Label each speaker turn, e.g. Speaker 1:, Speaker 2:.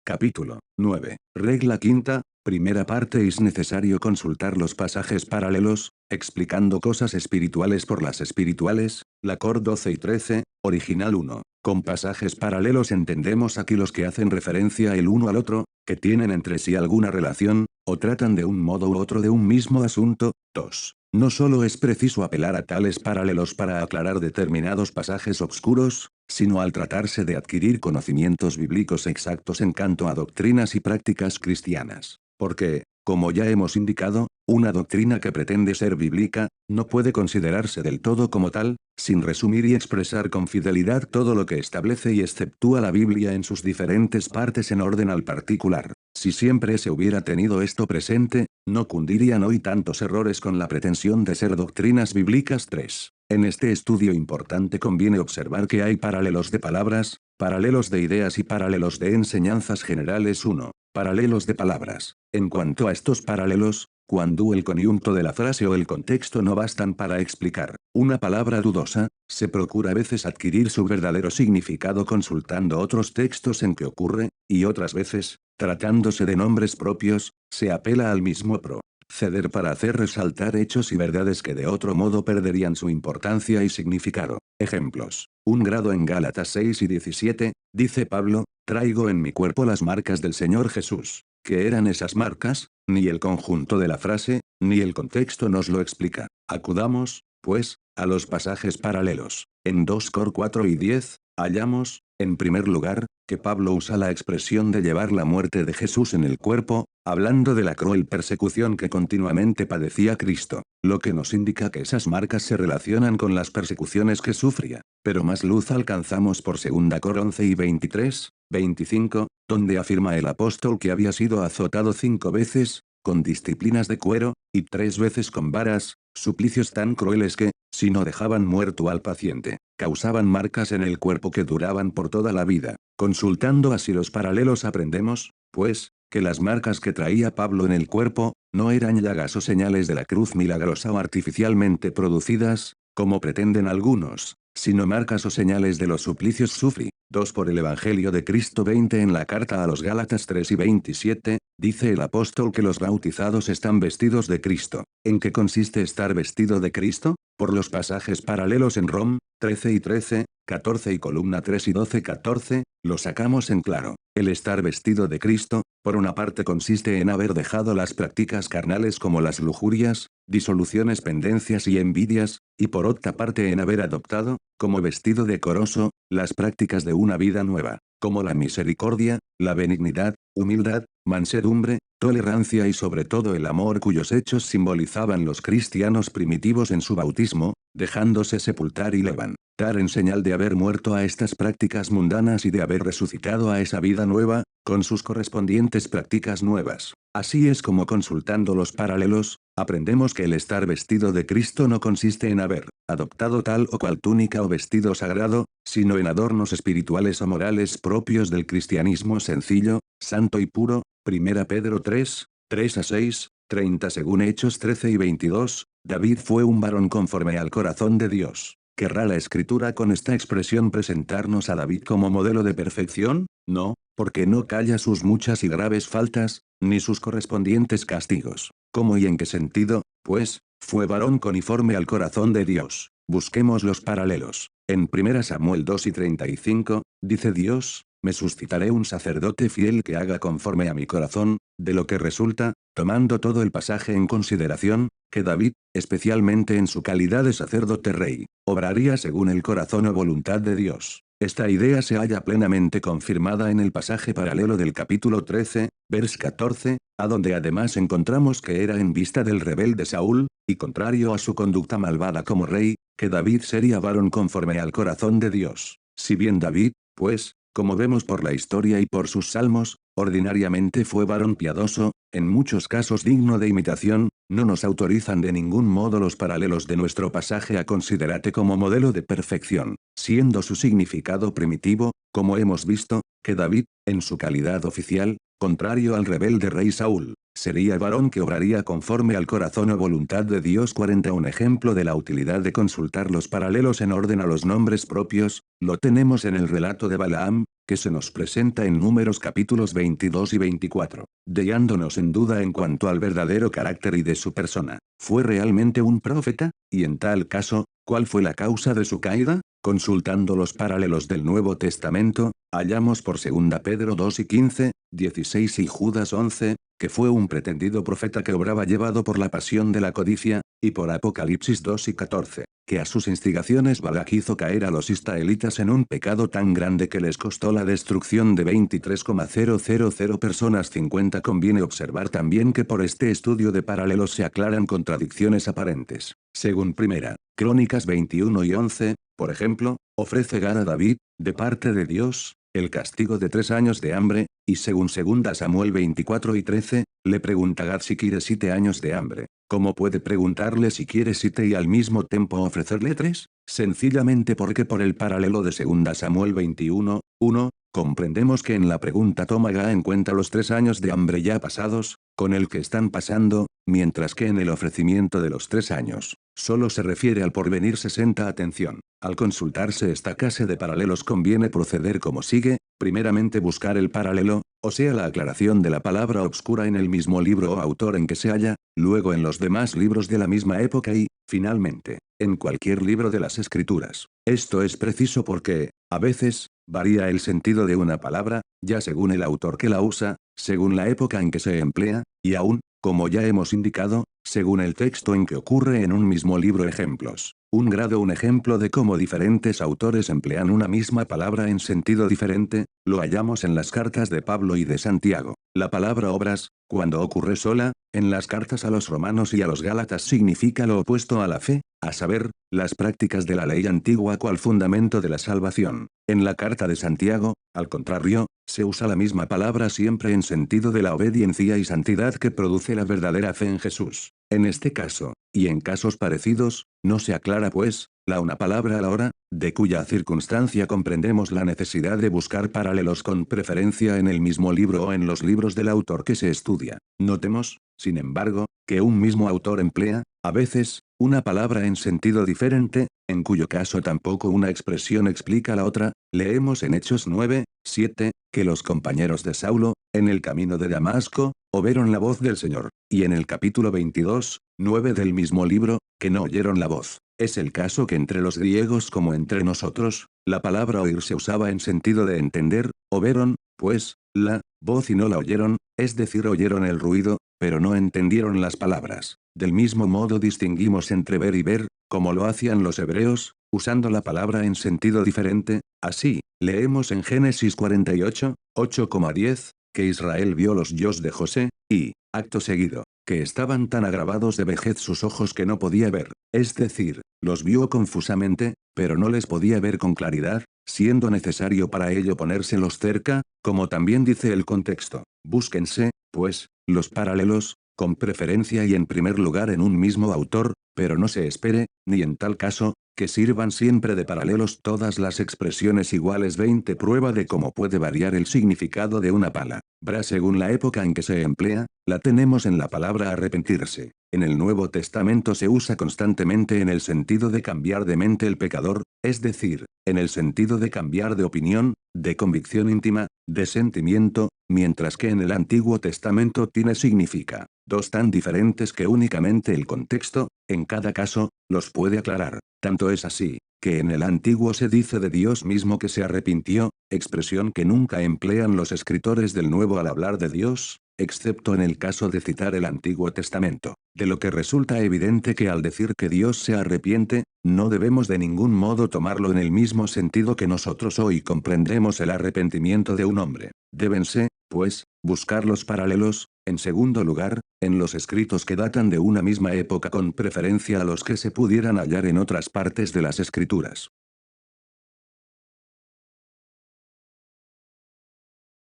Speaker 1: Capítulo 9. Regla quinta. Primera parte. Es necesario consultar los pasajes paralelos, explicando cosas espirituales por las espirituales, la Cor 12 y 13, original 1. Con pasajes paralelos entendemos aquí los que hacen referencia el uno al otro, que tienen entre sí alguna relación, o tratan de un modo u otro de un mismo asunto. 2. No solo es preciso apelar a tales paralelos para aclarar determinados pasajes obscuros, sino al tratarse de adquirir conocimientos bíblicos exactos en cuanto a doctrinas y prácticas cristianas. Porque, como ya hemos indicado, una doctrina que pretende ser bíblica, no puede considerarse del todo como tal, sin resumir y expresar con fidelidad todo lo que establece y exceptúa la Biblia en sus diferentes partes en orden al particular. Si siempre se hubiera tenido esto presente, no cundirían hoy tantos errores con la pretensión de ser doctrinas bíblicas. 3. En este estudio importante conviene observar que hay paralelos de palabras, paralelos de ideas y paralelos de enseñanzas generales. 1. Paralelos de palabras. En cuanto a estos paralelos, cuando el conyunto de la frase o el contexto no bastan para explicar una palabra dudosa, se procura a veces adquirir su verdadero significado consultando otros textos en que ocurre, y otras veces, tratándose de nombres propios, se apela al mismo proceder para hacer resaltar hechos y verdades que de otro modo perderían su importancia y significado. Ejemplos. Un grado en Gálatas 6 y 17, dice Pablo, traigo en mi cuerpo las marcas del Señor Jesús. ¿Qué eran esas marcas? Ni el conjunto de la frase, ni el contexto nos lo explica. Acudamos, pues, a los pasajes paralelos. En 2 Cor 4 y 10, hallamos, en primer lugar, que Pablo usa la expresión de llevar la muerte de Jesús en el cuerpo, hablando de la cruel persecución que continuamente padecía Cristo, lo que nos indica que esas marcas se relacionan con las persecuciones que sufría. Pero más luz alcanzamos por 2 Cor 11 y 23, 25, donde afirma el apóstol que había sido azotado 5 veces, con disciplinas de cuero, y 3 veces con varas, suplicios tan crueles que, si no dejaban muerto al paciente, causaban marcas en el cuerpo que duraban por toda la vida. Consultando así los paralelos aprendemos, pues, que las marcas que traía Pablo en el cuerpo, no eran llagas o señales de la cruz milagrosa o artificialmente producidas, como pretenden algunos, sino marcas o señales de los suplicios sufridos por el Evangelio de Cristo. 20 En la carta a los Gálatas 3 y 27, dice el apóstol que los bautizados están vestidos de Cristo. ¿En qué consiste estar vestido de Cristo? Por los pasajes paralelos en Rom, 13 y 13, 14 y columna 3 y 12 14, lo sacamos en claro. El estar vestido de Cristo, por una parte consiste en haber dejado las prácticas carnales como las lujurias, disoluciones, pendencias y envidias, y por otra parte en haber adoptado, como vestido decoroso, las prácticas de una vida nueva, como la misericordia, la benignidad, humildad, mansedumbre, tolerancia y sobre todo el amor, cuyos hechos simbolizaban los cristianos primitivos en su bautismo, dejándose sepultar y levantar en señal de haber muerto a estas prácticas mundanas y de haber resucitado a esa vida nueva, con sus correspondientes prácticas nuevas. Así es como, consultando los paralelos, aprendemos que el estar vestido de Cristo no consiste en haber adoptado tal o cual túnica o vestido sagrado, sino en adornos espirituales o morales propios del cristianismo sencillo, santo y puro. 1 Pedro 3, 3 a 6, 30 Según Hechos 13 y 22, David fue un varón conforme al corazón de Dios. ¿Querrá la Escritura con esta expresión presentarnos a David como modelo de perfección? No, porque no calla sus muchas y graves faltas, ni sus correspondientes castigos. ¿Cómo y en qué sentido, pues, fue varón conforme al corazón de Dios? Busquemos los paralelos. En 1 Samuel 2 y 35, dice Dios, me suscitaré un sacerdote fiel que haga conforme a mi corazón, de lo que resulta, tomando todo el pasaje en consideración, que David, especialmente en su calidad de sacerdote rey, obraría según el corazón o voluntad de Dios. Esta idea se halla plenamente confirmada en el pasaje paralelo del capítulo 13, vers 14, a donde además encontramos que era en vista del rebelde Saúl, y contrario a su conducta malvada como rey, que David sería varón conforme al corazón de Dios. Si bien David, pues, como vemos por la historia y por sus salmos, ordinariamente fue varón piadoso, en muchos casos digno de imitación, no nos autorizan de ningún modo los paralelos de nuestro pasaje a considerarte como modelo de perfección, siendo su significado primitivo, como hemos visto, que David, en su calidad oficial, contrario al rebelde rey Saúl, sería varón que obraría conforme al corazón o voluntad de Dios. 40 Un ejemplo de la utilidad de consultar los paralelos en orden a los nombres propios, lo tenemos en el relato de Balaam, que se nos presenta en Números capítulos 22 y 24, dejándonos en duda en cuanto al verdadero carácter y de su persona. ¿Fue realmente un profeta? Y en tal caso, ¿cuál fue la causa de su caída? Consultando los paralelos del Nuevo Testamento, hallamos por 2 Pedro 2 y 15, 16 y Judas 11, que fue un pretendido profeta que obraba llevado por la pasión de la codicia, y por Apocalipsis 2 y 14, que a sus instigaciones Balac hizo caer a los israelitas en un pecado tan grande que les costó la destrucción de 23,000 personas 50. Conviene observar también que por este estudio de paralelos se aclaran contradicciones aparentes. Según Primera Crónicas 21 y 11, por ejemplo, ofrece Gad a David, de parte de Dios, el castigo de 3 años de hambre, y según 2 Samuel 24 y 13, le pregunta Gad si quiere 7 años de hambre. ¿Cómo puede preguntarle si quiere 7 y al mismo tiempo ofrecerle 3? Sencillamente porque por el paralelo de 2 Samuel 21, 1, comprendemos que en la pregunta toma Gad en cuenta los 3 años de hambre ya pasados, con el que están pasando, mientras que en el ofrecimiento de los 3 años, solo se refiere al porvenir 60. Atención. Al consultarse esta clase de paralelos conviene proceder como sigue, primeramente buscar el paralelo, o sea la aclaración de la palabra obscura en el mismo libro o autor en que se halla, luego en los demás libros de la misma época y, finalmente, en cualquier libro de las Escrituras. Esto es preciso porque, a veces, varía el sentido de una palabra, ya según el autor que la usa, según la época en que se emplea, y aún, como ya hemos indicado, según el texto en que ocurre en un mismo libro. Ejemplos. Un ejemplo de cómo diferentes autores emplean una misma palabra en sentido diferente, lo hallamos en las cartas de Pablo y de Santiago. La palabra obras, cuando ocurre sola, en las cartas a los romanos y a los gálatas significa lo opuesto a la fe, a saber, las prácticas de la ley antigua cual fundamento de la salvación. En la carta de Santiago, al contrario, se usa la misma palabra siempre en sentido de la obediencia y santidad que produce la verdadera fe en Jesús. En este caso, y en casos parecidos, no se aclara pues, la una palabra a la hora, de cuya circunstancia comprendemos la necesidad de buscar paralelos con preferencia en el mismo libro o en los libros del autor que se estudia. Notemos, sin embargo, que un mismo autor emplea, a veces, una palabra en sentido diferente, en cuyo caso tampoco una expresión explica la otra. Leemos en Hechos 9, 7, que los compañeros de Saulo, en el camino de Damasco, oyeron la voz del Señor, y en el capítulo 22, 9 del mismo libro, que no oyeron la voz. Es el caso que entre los griegos como entre nosotros, la palabra oír se usaba en sentido de entender, oyeron, pues, la voz y no la oyeron, es decir oyeron el ruido, pero no entendieron las palabras. Del mismo modo distinguimos entre ver y ver, como lo hacían los hebreos, usando la palabra en sentido diferente. Así, leemos en Génesis 48, 8,10, que Israel vio los yos de José, y, acto seguido, que estaban tan agravados de vejez sus ojos que no podía ver, es decir, los vio confusamente, pero no les podía ver con claridad, siendo necesario para ello ponérselos cerca, como también dice el contexto. Búsquense, pues, los paralelos, con preferencia y en primer lugar en un mismo autor, pero no se espere, ni en tal caso, que sirvan siempre de paralelos todas las expresiones iguales. 20 Prueba de cómo puede variar el significado de una palabra según la época en que se emplea, la tenemos en la palabra arrepentirse. En el Nuevo Testamento se usa constantemente en el sentido de cambiar de mente el pecador, es decir, en el sentido de cambiar de opinión, de convicción íntima, de sentimiento, mientras que en el Antiguo Testamento tiene significa dos tan diferentes que únicamente el contexto, en cada caso, los puede aclarar. Tanto es así, que en el Antiguo se dice de Dios mismo que se arrepintió, expresión que nunca emplean los escritores del Nuevo al hablar de Dios, excepto en el caso de citar el Antiguo Testamento. De lo que resulta evidente que al decir que Dios se arrepiente, no debemos de ningún modo tomarlo en el mismo sentido que nosotros hoy comprendemos el arrepentimiento de un hombre. Débense, pues, buscar los paralelos, en segundo lugar, en los escritos que datan de una misma época con preferencia a los que se pudieran hallar en otras partes de las Escrituras.